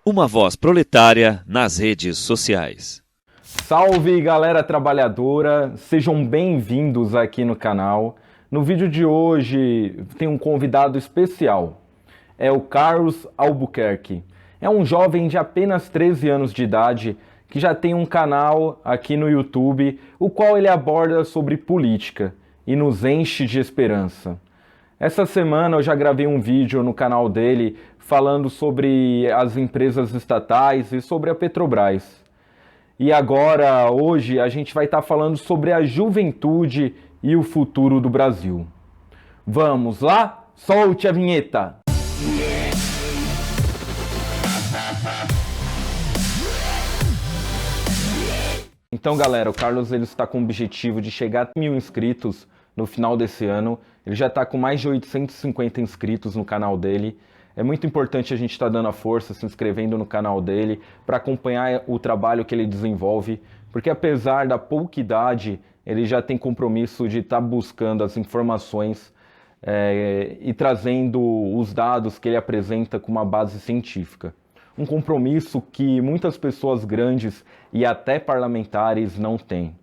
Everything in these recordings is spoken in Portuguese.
Uma voz proletária nas redes sociais. Salve galera trabalhadora, sejam bem-vindos aqui no canal. No vídeo de hoje tem um convidado especial, é o Carlos Albuquerque. É um jovem de apenas 13 anos de idade que já tem um canal aqui no YouTube, o qual ele aborda sobre política e nos enche de esperança. Essa semana eu já gravei um vídeo no canal dele falando sobre as empresas estatais e sobre a Petrobras. E agora, hoje, a gente vai estar falando sobre a juventude e o futuro do Brasil. Vamos lá? Solte a vinheta! Então, galera, o Carlos ele está com o objetivo de chegar a 1.000 inscritos no final desse ano. Ele já está com mais de 850 inscritos no canal dele. É muito importante a gente estar dando a força, se inscrevendo no canal dele, para acompanhar o trabalho que ele desenvolve, porque apesar da pouca idade, ele já tem compromisso de estar buscando as informações e trazendo os dados que ele apresenta com uma base científica. Um compromisso que muitas pessoas grandes e até parlamentares não têm.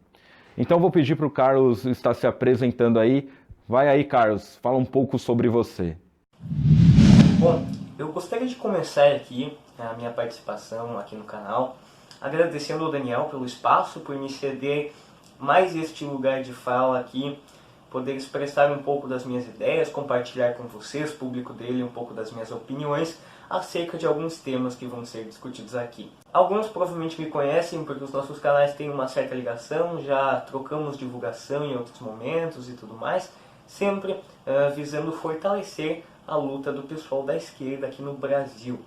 Então vou pedir para o Carlos estar se apresentando aí. Vai aí, Carlos, fala um pouco sobre você. Bom, eu gostaria de começar aqui a minha participação aqui no canal, agradecendo ao Daniel pelo espaço, por me ceder mais este lugar de fala aqui, poder expressar um pouco das minhas ideias, compartilhar com vocês, público dele, um pouco das minhas opiniões acerca de alguns temas que vão ser discutidos aqui. Alguns provavelmente me conhecem porque os nossos canais têm uma certa ligação, já trocamos divulgação em outros momentos e tudo mais, sempre visando fortalecer a luta do pessoal da esquerda aqui no Brasil.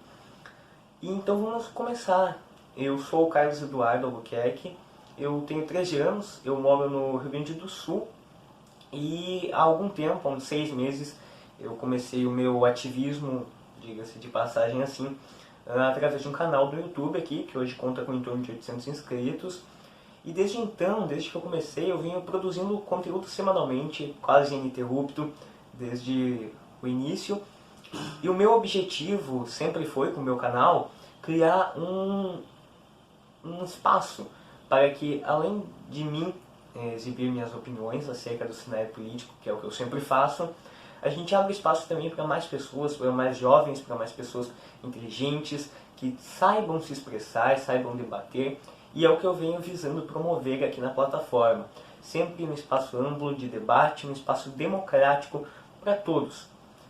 E então vamos começar. Eu sou o Carlos Eduardo Albuquerque, eu tenho 13 anos, eu moro no Rio Grande do Sul e há algum tempo, há uns 6 meses, eu comecei o meu ativismo, diga-se de passagem assim, através de um canal do YouTube aqui, que hoje conta com em torno de 800 inscritos. E desde então, desde que eu comecei, eu venho produzindo conteúdo semanalmente, quase ininterrupto, desde o início. E o meu objetivo sempre foi, com o meu canal, criar um espaço para que, além de mim exibir minhas opiniões acerca do cenário político, que é o que eu sempre faço, a gente abre espaço também para mais pessoas, para mais jovens, para mais pessoas inteligentes, que saibam se expressar, saibam debater, e é o que eu venho visando promover aqui na plataforma. Sempre um espaço amplo de debate, um espaço democrático para todos,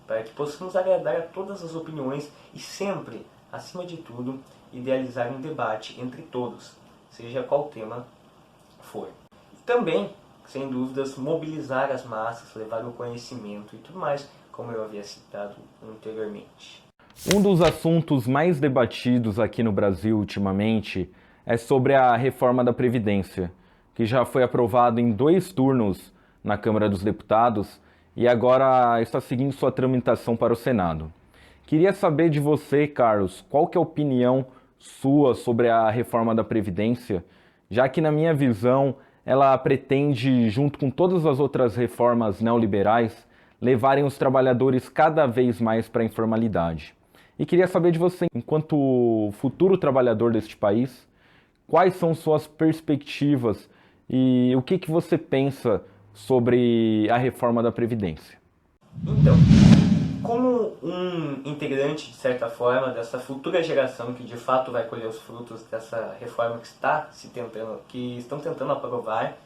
para que possamos agradar a todas as opiniões e sempre, acima de tudo, idealizar um debate entre todos, seja qual tema for. E também, sem dúvidas, mobilizar as massas, levar o conhecimento e tudo mais, como eu havia citado anteriormente. Um dos assuntos mais debatidos aqui no Brasil ultimamente é sobre a reforma da Previdência, que já foi aprovado em 2 turnos na Câmara dos Deputados e agora está seguindo sua tramitação para o Senado. Queria saber de você, Carlos, qual que é a opinião sua sobre a reforma da Previdência, já que na minha visão ela pretende, junto com todas as outras reformas neoliberais, levarem os trabalhadores cada vez mais para a informalidade. E queria saber de você, enquanto futuro trabalhador deste país, quais são suas perspectivas e o que você pensa sobre a reforma da Previdência? Então, como um integrante, de certa forma, dessa futura geração que de fato vai colher os frutos dessa reforma que estão tentando aprovar,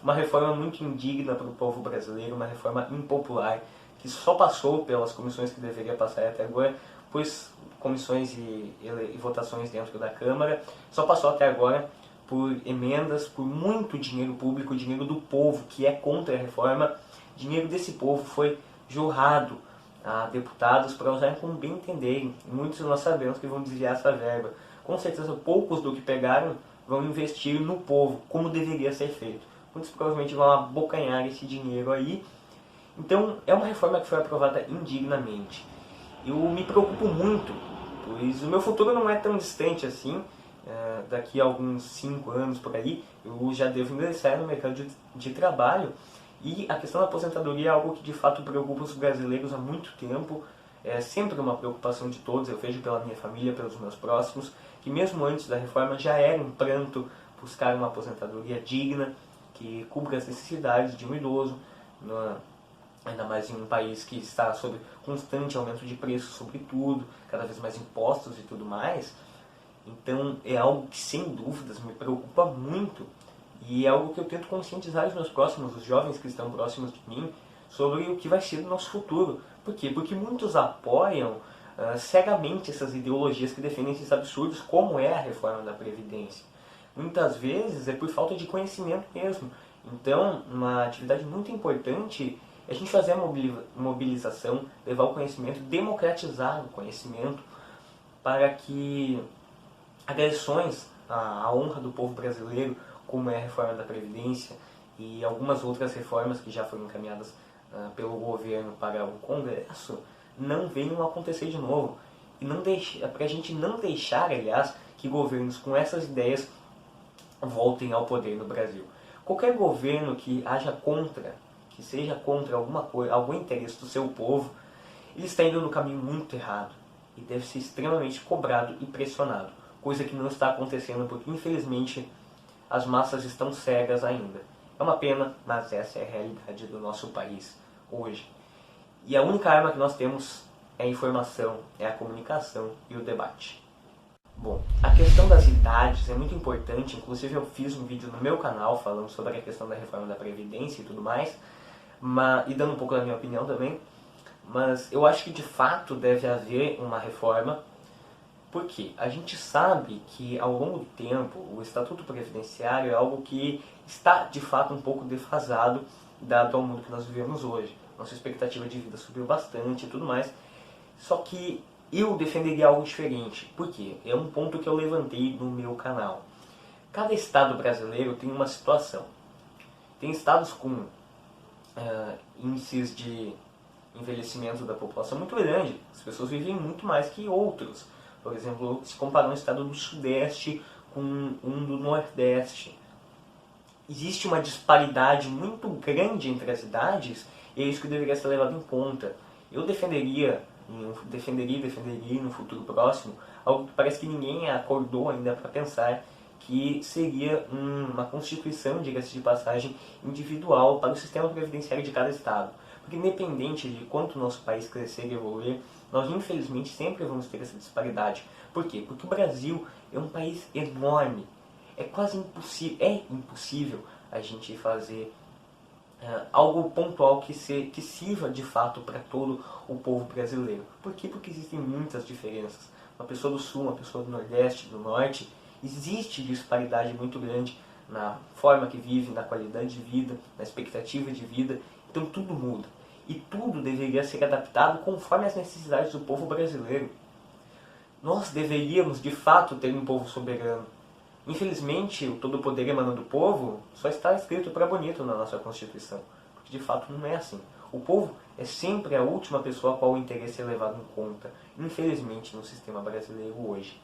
uma reforma muito indigna para o povo brasileiro, uma reforma impopular, que só passou pelas comissões que deveria passar até agora, pois comissões e votações dentro da Câmara, só passou até agora por emendas, por muito dinheiro público, dinheiro do povo que é contra a reforma. Dinheiro desse povo foi jorrado a deputados para usarem como bem entenderem. Muitos nós sabemos que vão desviar essa verba. Com certeza poucos do que pegaram vão investir no povo, como deveria ser feito. Muitos provavelmente vão abocanhar esse dinheiro aí. Então é uma reforma que foi aprovada indignamente. Eu me preocupo muito, pois o meu futuro não é tão distante assim. Daqui a alguns 5 anos por aí, eu já devo ingressar no mercado de trabalho. E a questão da aposentadoria é algo que de fato preocupa os brasileiros há muito tempo. é sempre uma preocupação de todos. Eu vejo pela minha família, pelos meus próximos, que mesmo antes da reforma já era um pranto buscar uma aposentadoria digna, que cubra as necessidades de um idoso, ainda mais em um país que está sob constante aumento de preços sobre tudo, cada vez mais impostos e tudo mais. Então é algo que sem dúvidas me preocupa muito e é algo que eu tento conscientizar os meus próximos, os jovens que estão próximos de mim, sobre o que vai ser do nosso futuro. Por quê? Porque muitos apoiam cegamente essas ideologias que defendem esses absurdos, como é a reforma da Previdência. Muitas vezes é por falta de conhecimento mesmo. Então, uma atividade muito importante é a gente fazer a mobilização, levar o conhecimento, democratizar o conhecimento, para que agressões à honra do povo brasileiro, como é a reforma da Previdência e algumas outras reformas que já foram encaminhadas pelo governo para o Congresso, não venham a acontecer de novo. E para a gente não deixar, aliás, que governos com essas ideias voltem ao poder no Brasil. Qualquer governo que seja contra alguma coisa, algum interesse do seu povo, ele está indo no caminho muito errado e deve ser extremamente cobrado e pressionado, coisa que não está acontecendo porque, infelizmente, as massas estão cegas ainda. É uma pena, mas essa é a realidade do nosso país hoje. E a única arma que nós temos é a informação, é a comunicação e o debate. Bom, a questão das idades é muito importante, inclusive eu fiz um vídeo no meu canal falando sobre a questão da reforma da Previdência e tudo mais, e dando um pouco da minha opinião também, mas eu acho que de fato deve haver uma reforma, porque a gente sabe que ao longo do tempo o Estatuto Previdenciário é algo que está de fato um pouco defasado, dado ao mundo que nós vivemos hoje. Nossa expectativa de vida subiu bastante e tudo mais, só que eu defenderia algo diferente. Por quê? É um ponto que eu levantei no meu canal. Cada estado brasileiro tem uma situação. Tem estados com índices de envelhecimento da população muito grande. As pessoas vivem muito mais que outros. Por exemplo, se comparar um estado do Sudeste com um do Nordeste. Existe uma disparidade muito grande entre as idades e é isso que deveria ser levado em conta. Eu defenderia no futuro próximo algo que parece que ninguém acordou ainda para pensar, que seria uma constituição, diga-se de passagem, individual para o sistema previdenciário de cada estado. Porque independente de quanto o nosso país crescer e evoluir, nós infelizmente sempre vamos ter essa disparidade. Por quê? Porque o Brasil é um país enorme. É quase impossível a gente fazer algo pontual que sirva de fato para todo o povo brasileiro. Por quê? Porque existem muitas diferenças. Uma pessoa do Sul, uma pessoa do Nordeste, do Norte, existe disparidade muito grande na forma que vive, na qualidade de vida, na expectativa de vida. Então tudo muda. E tudo deveria ser adaptado conforme as necessidades do povo brasileiro. Nós deveríamos, de fato, ter um povo soberano. Infelizmente, o todo poder emana do povo só está escrito para bonito na nossa Constituição, porque de fato não é assim. O povo é sempre a última pessoa a qual o interesse é levado em conta, infelizmente, no sistema brasileiro hoje.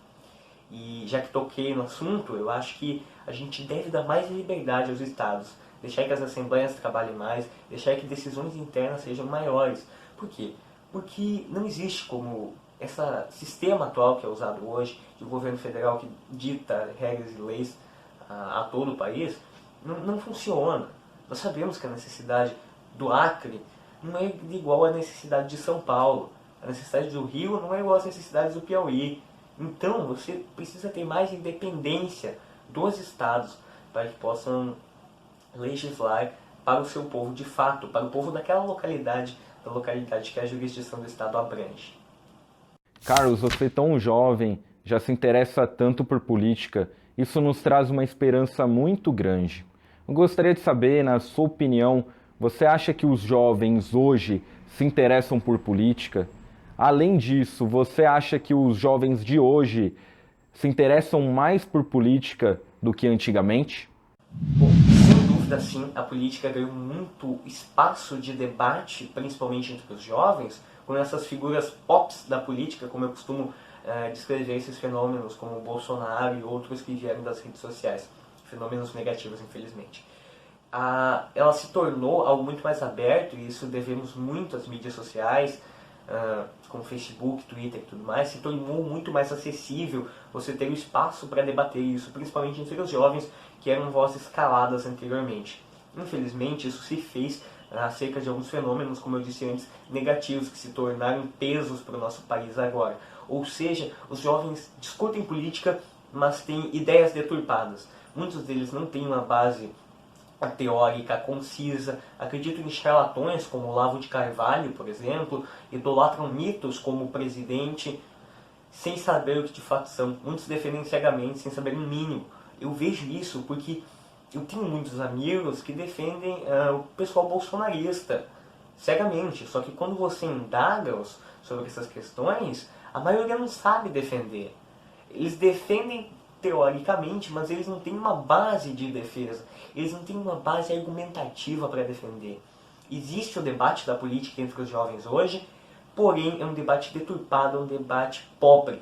E já que toquei no assunto, eu acho que a gente deve dar mais liberdade aos estados, deixar que as assembleias trabalhem mais, deixar que decisões internas sejam maiores. Por quê? Porque não existe como esse sistema atual que é usado hoje, de governo federal que dita regras e leis a todo o país, não funciona. Nós sabemos que a necessidade do Acre não é igual à necessidade de São Paulo. A necessidade do Rio não é igual às necessidades do Piauí. Então você precisa ter mais independência dos estados para que possam legislar para o seu povo de fato, para o povo daquela localidade, da localidade que a jurisdição do estado abrange. Carlos, você tão jovem, já se interessa tanto por política, isso nos traz uma esperança muito grande. Eu gostaria de saber, na sua opinião, você acha que os jovens hoje se interessam por política? Além disso, você acha que os jovens de hoje se interessam mais por política do que antigamente? Bom, sem dúvida sim, a política ganhou muito espaço de debate, principalmente entre os jovens, com essas figuras pops da política, como eu costumo descrever esses fenômenos, como o Bolsonaro e outros que vieram das redes sociais, fenômenos negativos, infelizmente. Ela se tornou algo muito mais aberto, e isso devemos muito às mídias sociais, como Facebook, Twitter e tudo mais, se tornou muito mais acessível você ter o espaço para debater isso, principalmente entre os jovens que eram vozes caladas anteriormente. Infelizmente, isso se fez acerca de alguns fenômenos, como eu disse antes, negativos, que se tornaram pesos para o nosso país agora. Ou seja, os jovens discutem política, mas têm ideias deturpadas. Muitos deles não têm uma base teórica concisa, acreditam em charlatões como Olavo de Carvalho, por exemplo, idolatram mitos como o presidente, sem saber o que de fato são. Muitos defendem cegamente, sem saber o mínimo. Eu vejo isso porque eu tenho muitos amigos que defendem o pessoal bolsonarista cegamente, só que quando você indaga-os sobre essas questões, a maioria não sabe defender. Eles defendem teoricamente, mas eles não têm uma base de defesa, eles não têm uma base argumentativa para defender. Existe o debate da política entre os jovens hoje, porém é um debate deturpado, é um debate pobre,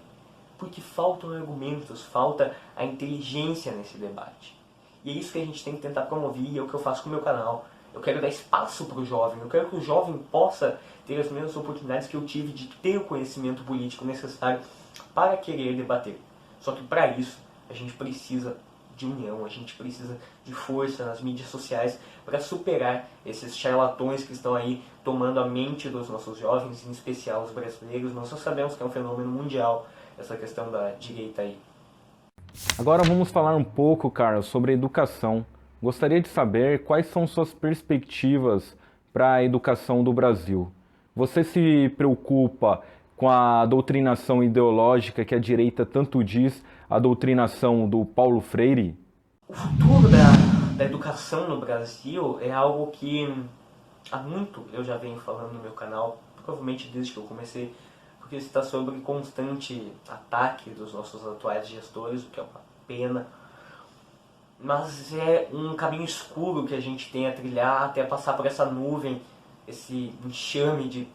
porque faltam argumentos, falta a inteligência nesse debate. E é isso que a gente tem que tentar promover, e é o que eu faço com o meu canal. Eu quero dar espaço para o jovem, eu quero que o jovem possa ter as mesmas oportunidades que eu tive de ter o conhecimento político necessário para querer debater. Só que para isso, a gente precisa de união, a gente precisa de força nas mídias sociais para superar esses charlatões que estão aí tomando a mente dos nossos jovens, em especial os brasileiros. Nós só sabemos que é um fenômeno mundial, essa questão da direita aí. Agora vamos falar um pouco, Carlos, sobre educação. Gostaria de saber quais são suas perspectivas para a educação do Brasil. Você se preocupa com a doutrinação ideológica que a direita tanto diz, a doutrinação do Paulo Freire? O futuro da educação no Brasil é algo que há muito eu já venho falando no meu canal, provavelmente desde que eu comecei, porque está sob constante ataque dos nossos atuais gestores, o que é uma pena. Mas é um caminho escuro que a gente tem a trilhar até passar por essa nuvem, esse enxame de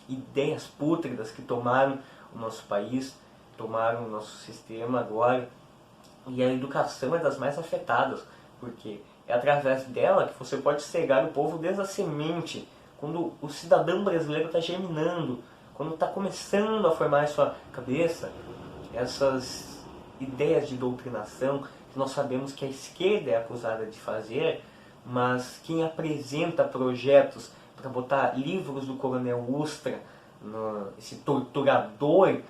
ideias pútridas que tomaram o nosso país, tomaram o nosso sistema agora. E a educação é das mais afetadas, porque é através dela que você pode cegar o povo desde a semente, quando o cidadão brasileiro está germinando, quando está começando a formar em sua cabeça essas ideias de doutrinação que nós sabemos que a esquerda é acusada de fazer, mas quem apresenta projetos para botar livros do Coronel Ustra, esse torturador,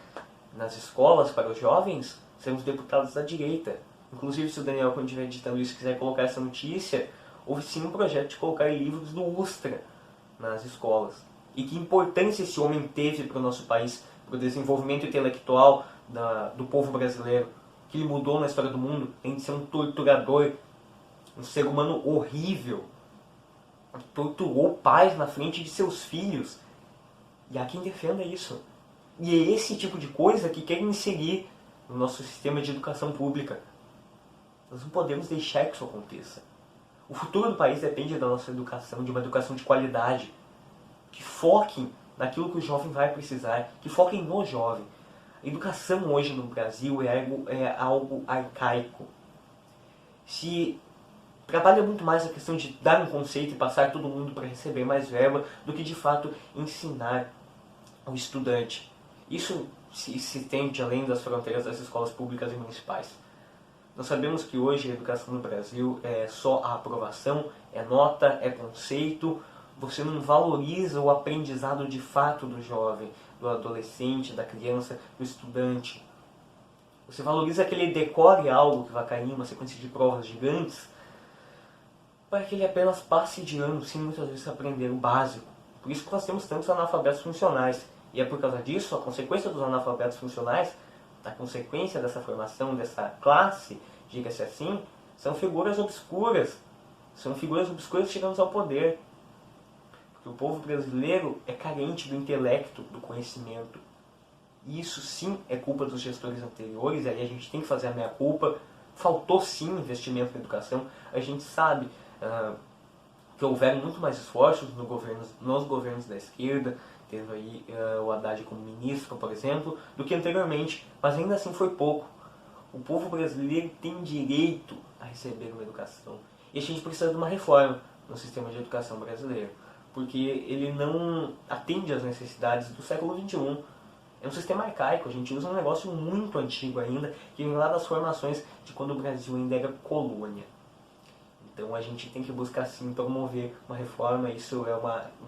nas escolas para os jovens, são os deputados da direita. Inclusive, se o Daniel, quando estiver editando isso, quiser colocar essa notícia, houve sim um projeto de colocar livros do Ustra nas escolas. E que importância esse homem teve para o nosso país, para o desenvolvimento intelectual do povo brasileiro, que ele mudou na história do mundo, tem de ser um torturador, um ser humano horrível, que torturou pais na frente de seus filhos. E há quem defenda isso. E é esse tipo de coisa que querem inserir no nosso sistema de educação pública. Nós não podemos deixar que isso aconteça. O futuro do país depende da nossa educação, de uma educação de qualidade, que foquem naquilo que o jovem vai precisar, que foquem no jovem. A educação hoje no Brasil é algo arcaico. Se trabalha muito mais a questão de dar um conceito e passar todo mundo para receber mais verba do que de fato ensinar o estudante. Isso se estende além das fronteiras das escolas públicas e municipais. Nós sabemos que hoje a educação no Brasil é só a aprovação, é nota, é conceito. Você não valoriza o aprendizado de fato do jovem, do adolescente, da criança, do estudante. Você valoriza que ele decore algo que vai cair em uma sequência de provas gigantes para que ele apenas passe de ano sem muitas vezes aprender o básico. Por isso que nós temos tantos analfabetos funcionais. E é por causa disso, a consequência dos analfabetos funcionais, a consequência dessa formação, dessa classe, diga-se assim, são figuras obscuras. São figuras obscuras chegando ao poder. Porque o povo brasileiro é carente do intelecto, do conhecimento. E isso sim é culpa dos gestores anteriores, aí a gente tem que fazer a meia-culpa. Faltou sim investimento na educação. A gente sabe que houveram muito mais esforços nos governos da esquerda, tendo aí o Haddad como ministro, por exemplo, do que anteriormente, mas ainda assim foi pouco. O povo brasileiro tem direito a receber uma educação. E a gente precisa de uma reforma no sistema de educação brasileiro, porque ele não atende às necessidades do século XXI. É um sistema arcaico, a gente usa um negócio muito antigo ainda, que vem lá das formações de quando o Brasil ainda era colônia. Então a gente tem que buscar sim promover uma reforma, isso é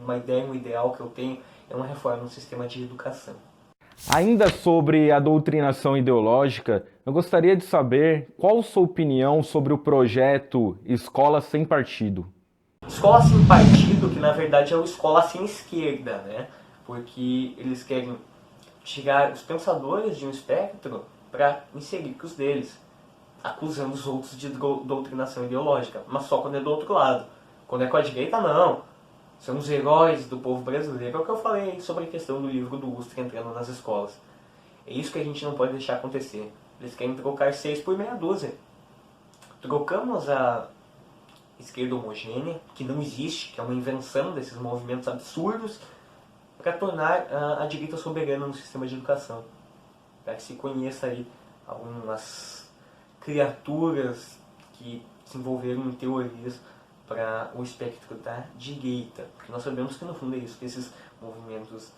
uma ideia, um ideal que eu tenho, é uma reforma no sistema de educação. Ainda sobre a doutrinação ideológica, eu gostaria de saber qual sua opinião sobre o projeto Escola Sem Partido. Escola Sem Partido, que na verdade é o Escola Sem Esquerda, né? Porque eles querem tirar os pensadores de um espectro para inserir os deles, acusando os outros de doutrinação ideológica, mas só quando é do outro lado. Quando é com a direita, não. São os heróis do povo brasileiro, é o que eu falei sobre a questão do livro do Ustra entrando nas escolas. É isso que a gente não pode deixar acontecer. Eles querem trocar 6 por meia dúzia. Trocamos a esquerda homogênea, que não existe, que é uma invenção desses movimentos absurdos, para tornar a direita soberana no sistema de educação. Para que se conheça aí algumas criaturas que se envolveram em teorias para o espectro da direita. Porque nós sabemos que no fundo é isso que esses movimentos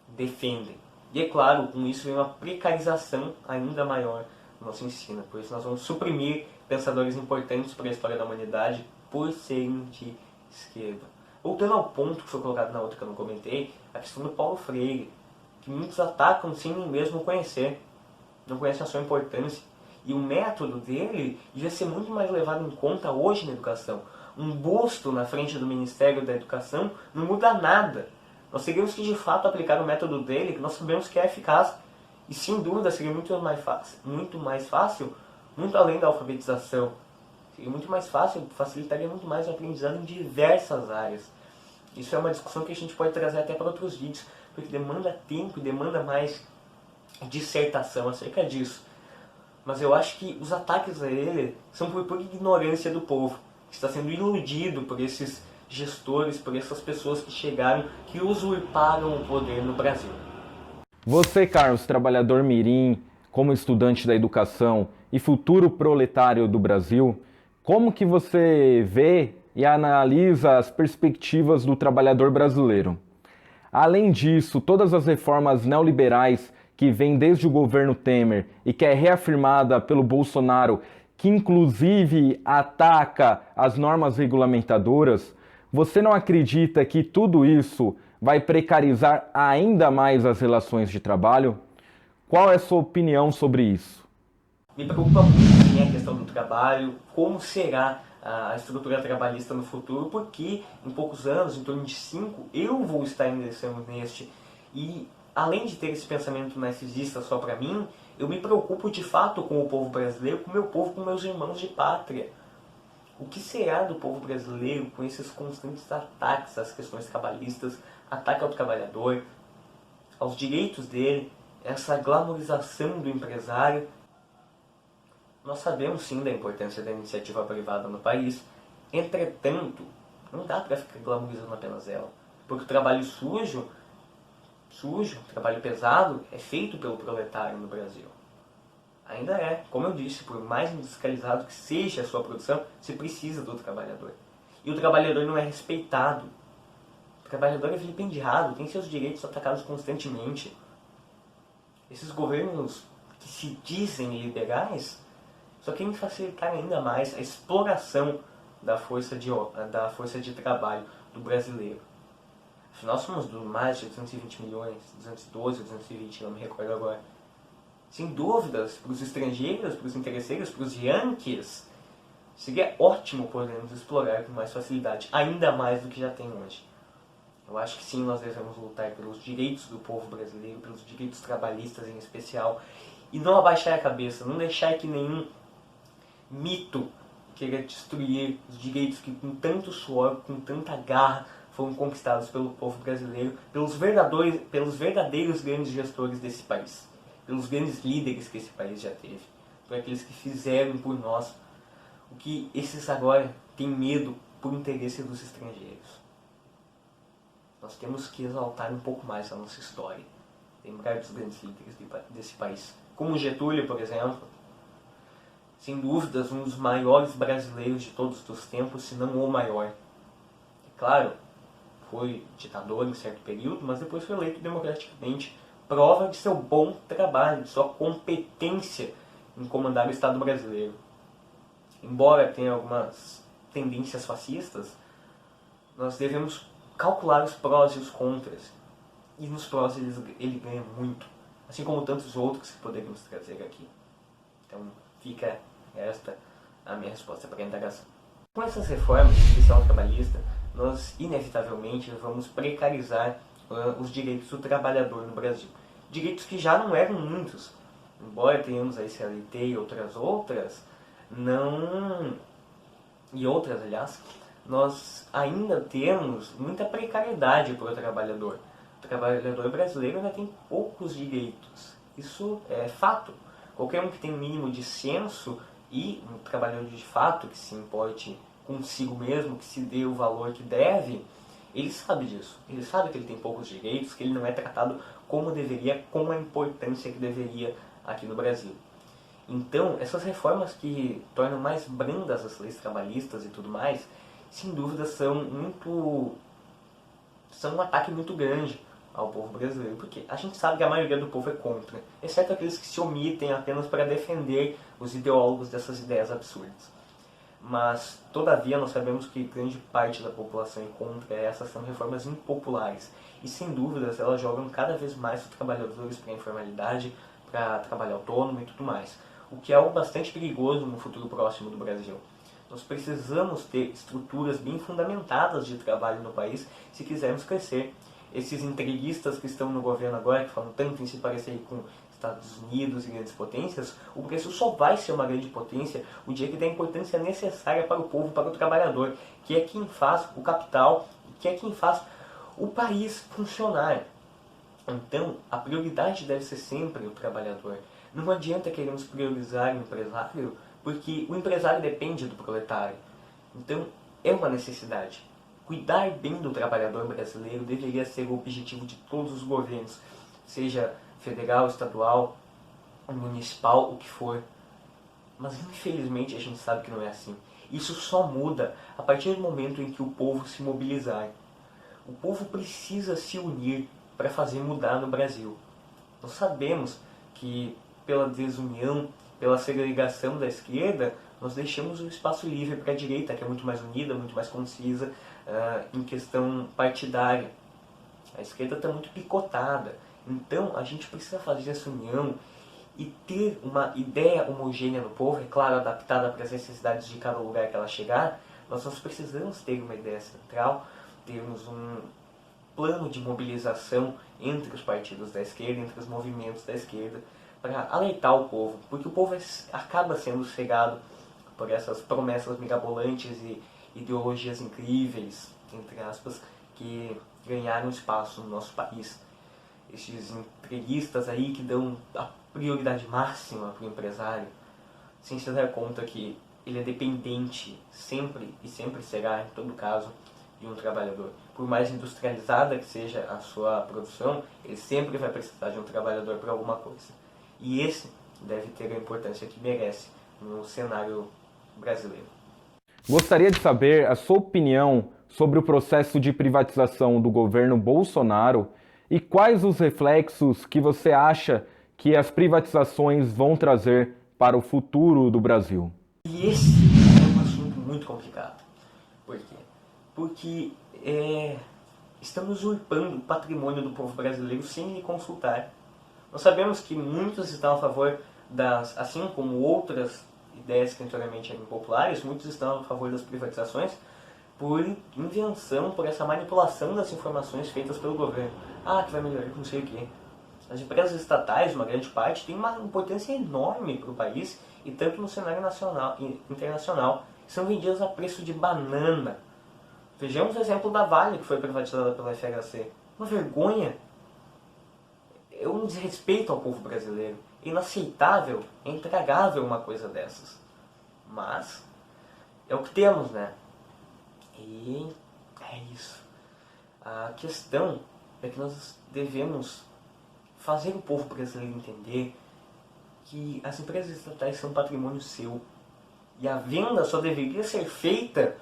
defendem. E é claro, com isso vem uma precarização ainda maior do nosso ensino. Por isso nós vamos suprimir pensadores importantes para a história da humanidade por serem de esquerda. Voltando ao ponto que foi colocado na outra que eu não comentei, a questão do Paulo Freire, que muitos atacam sem nem mesmo conhecer. Não conhecem a sua importância. E o método dele devia ser muito mais levado em conta hoje na educação. Um busto na frente do Ministério da Educação não muda nada. Nós teríamos que de fato aplicar o método dele, que nós sabemos que é eficaz. E sem dúvida seria muito mais fácil, muito além da alfabetização. Seria muito mais fácil, facilitaria muito mais o aprendizado em diversas áreas. Isso é uma discussão que a gente pode trazer até para outros vídeos, porque demanda tempo e demanda mais dissertação acerca disso. Mas eu acho que os ataques a ele são por pura ignorância do povo, que está sendo iludido por esses gestores, por essas pessoas que chegaram, que usurparam o poder no Brasil. Você, Carlos, trabalhador mirim, como estudante da educação e futuro proletário do Brasil, como que você vê e analisa as perspectivas do trabalhador brasileiro? Além disso, todas as reformas neoliberais que vêm desde o governo Temer e que é reafirmada pelo Bolsonaro, que inclusive ataca as normas regulamentadoras, você não acredita que tudo isso vai precarizar ainda mais as relações de trabalho? Qual é a sua opinião sobre isso? Me preocupa muito sim, a questão do trabalho, como será a estrutura trabalhista no futuro, porque em poucos anos, em torno de 5, eu vou estar ingressando neste. E além de ter esse pensamento narcisista só para mim, eu me preocupo de fato com o povo brasileiro, com o meu povo, com meus irmãos de pátria. O que será do povo brasileiro com esses constantes ataques às questões trabalhistas, ataque ao trabalhador, aos direitos dele, essa glamorização do empresário? Nós sabemos sim da importância da iniciativa privada no país, entretanto, não dá para ficar glamorizando apenas ela, porque o trabalho sujo, trabalho pesado, é feito pelo proletário no Brasil. Ainda é, como eu disse, por mais industrializado que seja a sua produção, se precisa do trabalhador. E o trabalhador não é respeitado. O trabalhador é vilipendiado, tem seus direitos atacados constantemente. Esses governos que se dizem liberais só querem facilitar ainda mais a exploração da força de trabalho do brasileiro. Afinal, somos mais de 220 milhões, 212, 220, não me recordo agora. Sem dúvidas, para os estrangeiros, para os interesseiros, para os yankees, seria ótimo podermos explorar com mais facilidade, ainda mais do que já tem hoje. Eu acho que sim, nós devemos lutar pelos direitos do povo brasileiro, pelos direitos trabalhistas em especial, e não abaixar a cabeça, não deixar que nenhum mito queira destruir os direitos que com tanto suor, com tanta garra, foram conquistados pelo povo brasileiro, pelos verdadeiros grandes gestores desse país, pelos grandes líderes que esse país já teve, por aqueles que fizeram por nós o que esses agora têm medo por interesse dos estrangeiros. Nós temos que exaltar um pouco mais a nossa história, lembrar dos grandes líderes desse país, como Getúlio, por exemplo, sem dúvidas um dos maiores brasileiros de todos os tempos, se não o maior. É claro, foi ditador em certo período, mas depois foi eleito democraticamente prova de seu bom trabalho, de sua competência em comandar o Estado brasileiro. Embora tenha algumas tendências fascistas, nós devemos calcular os prós e os contras. E nos prós ele ganha muito, assim como tantos outros que poderíamos trazer aqui. Então fica esta a minha resposta para a indagação. Com essas reformas, em especial trabalhista, nós inevitavelmente vamos precarizar os direitos do trabalhador no Brasil. Direitos que já não eram muitos. Embora tenhamos a CLT e outras, nós ainda temos muita precariedade para o trabalhador. O trabalhador brasileiro ainda tem poucos direitos. Isso é fato. Qualquer um que tem um mínimo de senso e um trabalhador de fato que se importe consigo mesmo, que se dê o valor que deve, ele sabe disso. Ele sabe que ele tem poucos direitos, que ele não é tratado como deveria, com a importância que deveria aqui no Brasil. Então, essas reformas que tornam mais brandas as leis trabalhistas e tudo mais, sem dúvida são um ataque muito grande ao povo brasileiro, porque a gente sabe que a maioria do povo é contra, exceto aqueles que se omitem apenas para defender os ideólogos dessas ideias absurdas. Mas, todavia, nós sabemos que grande parte da população é contra. Essas são reformas impopulares e, sem dúvidas, elas jogam cada vez mais os trabalhadores para a informalidade, para trabalho autônomo e tudo mais, o que é algo bastante perigoso no futuro próximo do Brasil. Nós precisamos ter estruturas bem fundamentadas de trabalho no país se quisermos crescer. Esses entreguistas que estão no governo agora, que falam tanto em se parecer com Estados Unidos e grandes potências, o Brasil só vai ser uma grande potência o dia que der a importância necessária para o povo, para o trabalhador, que é quem faz o capital, que é quem faz o país funcionar. Então, a prioridade deve ser sempre o trabalhador. Não adianta queremos priorizar o empresário, porque o empresário depende do proletário. Então, é uma necessidade. Cuidar bem do trabalhador brasileiro deveria ser o objetivo de todos os governos, seja federal, estadual, municipal, o que for. Mas, infelizmente, a gente sabe que não é assim. Isso só muda a partir do momento em que o povo se mobilizar. O povo precisa se unir para fazer mudar no Brasil. Nós sabemos que pela desunião, pela segregação da esquerda, nós deixamos um espaço livre para a direita, que é muito mais unida, muito mais concisa em questão partidária. A esquerda está muito picotada. Então, a gente precisa fazer essa união e ter uma ideia homogênea no povo, é claro, adaptada para as necessidades de cada lugar que ela chegar. Nós precisamos ter uma ideia central, termos um plano de mobilização entre os partidos da esquerda, entre os movimentos da esquerda, para alertar o povo, porque o povo acaba sendo cegado por essas promessas mirabolantes e ideologias incríveis, entre aspas, que ganharam espaço no nosso país. Esses entreguistas aí que dão a prioridade máxima para o empresário, sem se dar conta que ele é dependente sempre e sempre será, em todo caso, de um trabalhador. Por mais industrializada que seja a sua produção, ele sempre vai precisar de um trabalhador para alguma coisa. E esse deve ter a importância que merece no cenário brasileiro. Gostaria de saber a sua opinião sobre o processo de privatização do governo Bolsonaro e quais os reflexos que você acha que as privatizações vão trazer para o futuro do Brasil. E esse é um assunto muito complicado. Por quê? Porque estamos usurpando o patrimônio do povo brasileiro sem lhe consultar. Nós sabemos que muitos estão a favor assim como outras ideias que anteriormente eram populares, muitos estão a favor das privatizações por invenção, por essa manipulação das informações feitas pelo governo. Que vai melhorar não sei o quê. As empresas estatais, uma grande parte, têm uma importância enorme para o país e tanto no cenário nacional e internacional. São vendidas a preço de banana. Vejamos o exemplo da Vale, que foi privatizada pela FHC. Uma vergonha. É um desrespeito ao povo brasileiro. É inaceitável, é intragável uma coisa dessas. Mas é o que temos, né? E é isso. A questão é que nós devemos fazer o povo brasileiro entender que as empresas estatais são patrimônio seu. E a venda só deveria ser feita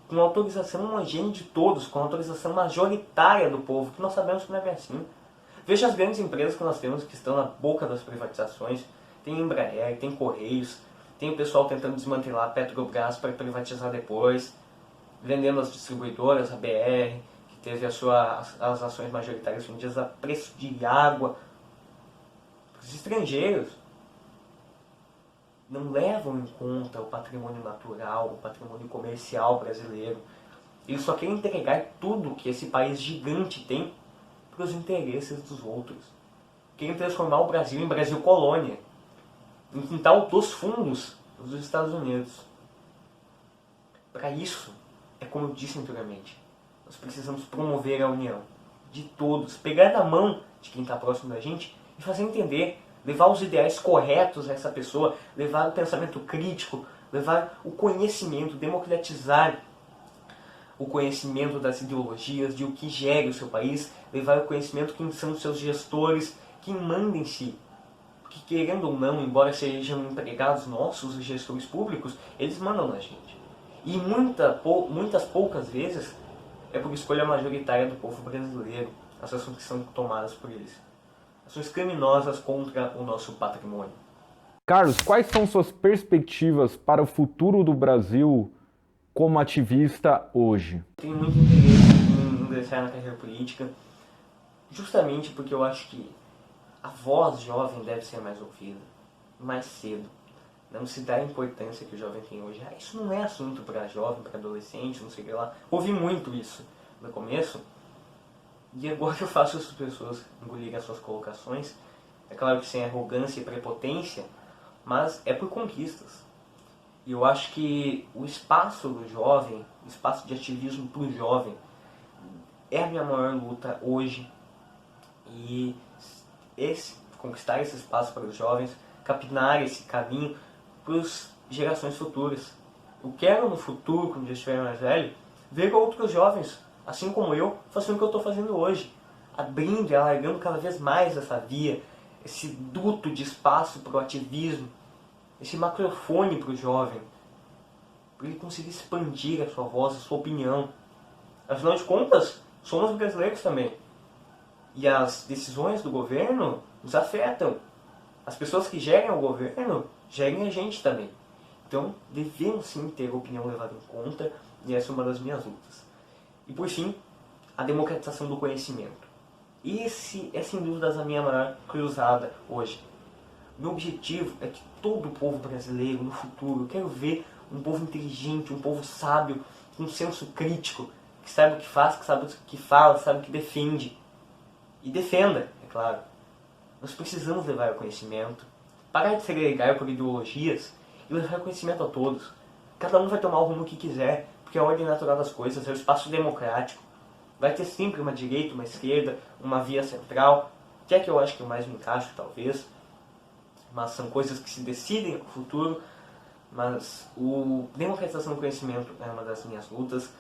com autorização homogênea de todos, com autorização majoritária do povo, que nós sabemos que não é bem assim. Veja as grandes empresas que nós temos que estão na boca das privatizações. Tem Embraer, tem Correios, tem o pessoal tentando desmantelar a Petrobras para privatizar depois, vendendo as distribuidoras, a BR, que teve as ações majoritárias vendidas a preço de água. Os estrangeiros não levam em conta o patrimônio natural, o patrimônio comercial brasileiro. Eles só querem entregar tudo que esse país gigante tem para os interesses dos outros. Querem transformar o Brasil em Brasil colônia, em quintal dos fundos dos Estados Unidos. Para isso, é como eu disse anteriormente, nós precisamos promover a união de todos, pegar na mão de quem está próximo da gente e fazer entender, levar os ideais corretos a essa pessoa, levar o pensamento crítico, levar o conhecimento, democratizar o conhecimento das ideologias, de o que gere o seu país, levar o conhecimento quem são os seus gestores, quem manda em si. Porque querendo ou não, embora sejam empregados nossos, os gestores públicos, eles mandam na gente. E muitas poucas vezes é por escolha majoritária do povo brasileiro, as ações que são tomadas por eles. Ações criminosas contra o nosso patrimônio. Carlos, quais são suas perspectivas para o futuro do Brasil como ativista hoje? Tenho muito interesse em ingressar na carreira política, justamente porque eu acho que a voz jovem deve ser mais ouvida, mais cedo. Não se dá a importância que o jovem tem hoje. Isso não é assunto para jovem, para adolescente, não sei o que lá. Ouvi muito isso no começo, e agora eu faço as pessoas engolirem as suas colocações. É claro que sem arrogância e prepotência, mas é por conquistas. E eu acho que o espaço do jovem, o espaço de ativismo para o jovem, é a minha maior luta hoje. E conquistar esse espaço para os jovens, capinar esse caminho para as gerações futuras. Eu quero no futuro, quando eu estiver mais velho, ver outros jovens, assim como eu, fazendo o que eu estou fazendo hoje. Abrindo e alargando cada vez mais essa via, esse duto de espaço para o ativismo, esse microfone para o jovem, para ele conseguir expandir a sua voz, a sua opinião. Afinal de contas, somos brasileiros também. E as decisões do governo nos afetam. As pessoas que gerem o governo, gerem a gente também. Então, devemos sim ter a opinião levada em conta, e essa é uma das minhas lutas. E por fim, a democratização do conhecimento. Esse é sem dúvidas a minha maior cruzada hoje. Meu objetivo é que todo o povo brasileiro, no futuro, eu quero ver um povo inteligente, um povo sábio, com um senso crítico, que sabe o que faz, que sabe o que fala, sabe o que defende. E defenda, é claro. Nós precisamos levar o conhecimento, parar de segregar por ideologias e levar o conhecimento a todos. Cada um vai tomar o rumo que quiser, porque é a ordem natural das coisas, é o espaço democrático. Vai ter sempre uma direita, uma esquerda, uma via central, que é que eu acho que eu mais me encaixo, talvez. Mas são coisas que se decidem no futuro. Mas a democratização do conhecimento é uma das minhas lutas,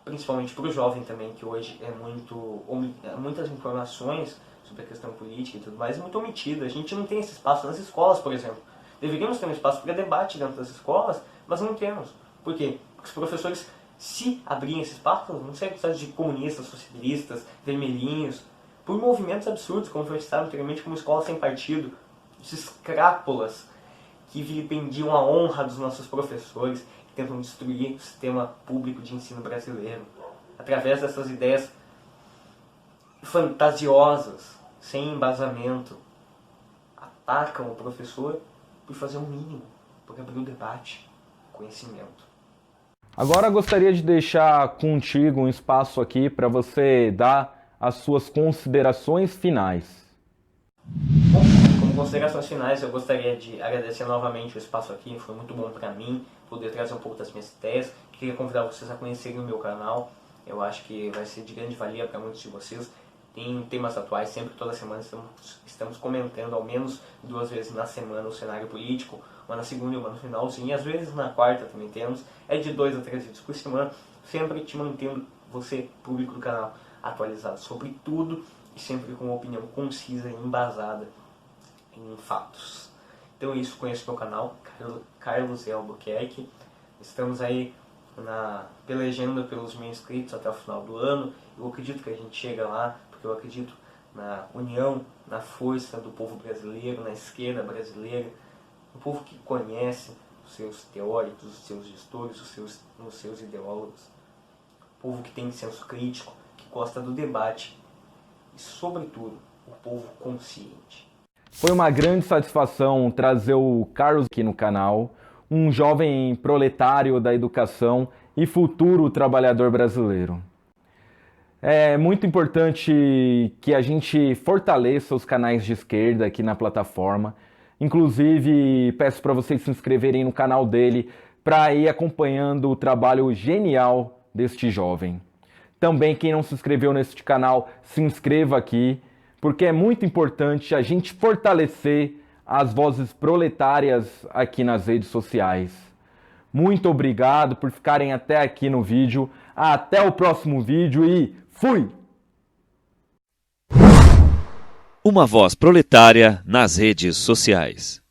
principalmente para o jovem também, que hoje muitas informações sobre a questão política e tudo mais é muito omitida. A gente não tem esse espaço nas escolas, por exemplo. Deveríamos ter um espaço para debate dentro das escolas, mas não temos. Por quê? Porque os professores, se abrirem esse espaço, não serem precisados de comunistas, socialistas, vermelhinhos, por movimentos absurdos, como foi citado anteriormente, como escola sem partido, esses crápulas que vilipendiam a honra dos nossos professores, que tentam destruir o sistema público de ensino brasileiro, através dessas ideias fantasiosas, sem embasamento, atacam o professor por fazer o mínimo, por abrir o debate, o conhecimento. Agora gostaria de deixar contigo um espaço aqui para você dar as suas considerações finais. Bom, como considerações finais, eu gostaria de agradecer novamente o espaço aqui, foi muito bom para mim poder trazer um pouco das minhas ideias. Queria convidar vocês a conhecerem o meu canal, eu acho que vai ser de grande valia para muitos de vocês. Tem temas atuais, sempre, toda semana estamos comentando ao menos 2 vezes na semana o cenário político, uma na segunda e uma no finalzinho, às vezes na quarta também temos, é de 2 a 3 vídeos por semana, sempre te mantendo você, público do canal, atualizado sobre tudo e sempre com uma opinião concisa e embasada em fatos. Então é isso, conheça o meu canal, Carlos Albuquerque, estamos aí pelejando pelos 1.000 inscritos até o final do ano, eu acredito que a gente chega lá, porque eu acredito na união, na força do povo brasileiro, na esquerda brasileira, um povo que conhece os seus teóricos, os seus gestores, os seus ideólogos, um povo que tem senso crítico, que gosta do debate e, sobretudo, o povo consciente. Foi uma grande satisfação trazer o Carlos aqui no canal, um jovem proletário da educação e futuro trabalhador brasileiro. É muito importante que a gente fortaleça os canais de esquerda aqui na plataforma. Inclusive, peço para vocês se inscreverem no canal dele para ir acompanhando o trabalho genial deste jovem. Também, quem não se inscreveu neste canal, se inscreva aqui, porque é muito importante a gente fortalecer as vozes proletárias aqui nas redes sociais. Muito obrigado por ficarem até aqui no vídeo. Até o próximo vídeo e fui! Uma voz proletária nas redes sociais.